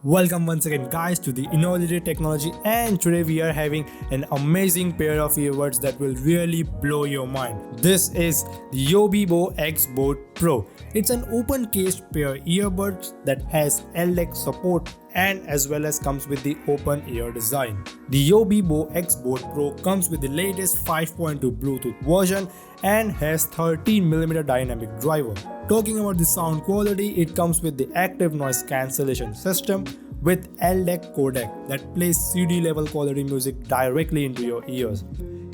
Welcome once again guys to the Enoylity Technology, and today we are having an amazing pair of earbuds that will really blow your mind. This is the YOBYBO X Boat Pro. It's an open case pair earbuds that has LDAC support and as well as comes with the open ear design. The YOBYBO X Boat Pro comes with the latest 5.2 Bluetooth version and has 13mm dynamic driver. Talking about the sound quality, it comes with the active noise cancellation system with LDAC codec that plays CD level quality music directly into your ears.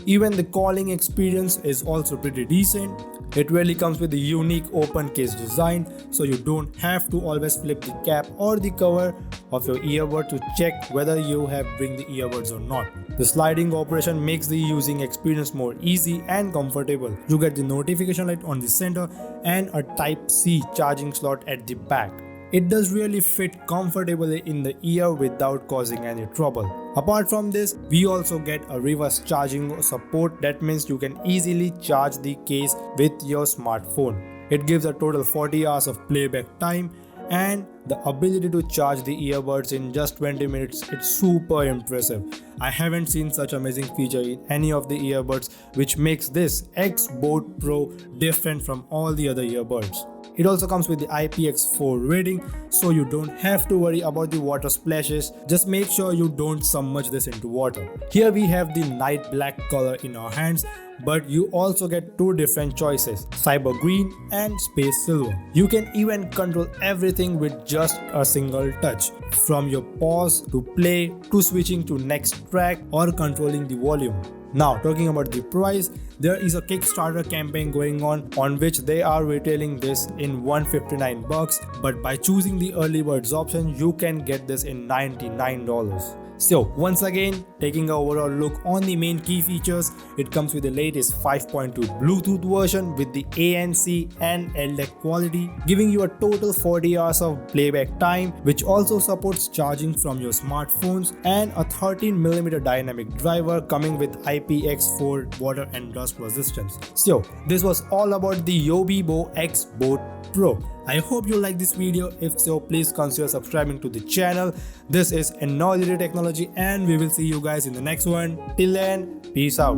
Even the calling experience is also pretty decent. It really comes with a unique open case design, so you don't have to always flip the cap or the cover of your earbud to check whether you have bring the earbuds or not. The sliding operation makes the using experience more easy and comfortable. You get the notification light on the center and a Type-C charging slot at the back. It does really fit comfortably in the ear without causing any trouble. Apart from this, we also get a reverse charging support. That means you can easily charge the case with your smartphone. It gives a total 40 hours of playback time and the ability to charge the earbuds in just 20 minutes. It's super impressive. I haven't seen such amazing feature in any of the earbuds, which makes this X Boat Pro different from all the other earbuds. It also comes with the IPX4 rating, so you don't have to worry about the water splashes. Just make sure you don't submerge this into water. Here we have the night black color in our hands, but you also get two different choices, cyber green and space silver. You can even control everything with just a single touch, from your pause to play to switching to next track or controlling the volume. Now talking about the price, there is a Kickstarter campaign going on which they are retailing this in $159, but by choosing the early birds option you can get this in $99. So once again, taking an overall look on the main key features, it comes with the latest 5.2 Bluetooth version with the ANC and LDAC quality, giving you a total 40 hours of playback time, which also supports charging from your smartphones, and a 13mm dynamic driver coming with IPX4 water and dust resistance. So this was all about the YOBYBO X Boat Pro. I hope you like this video. If so, please consider subscribing to the channel. This is Enoylity Technology and we will see you guys in the next one. Till then, peace out.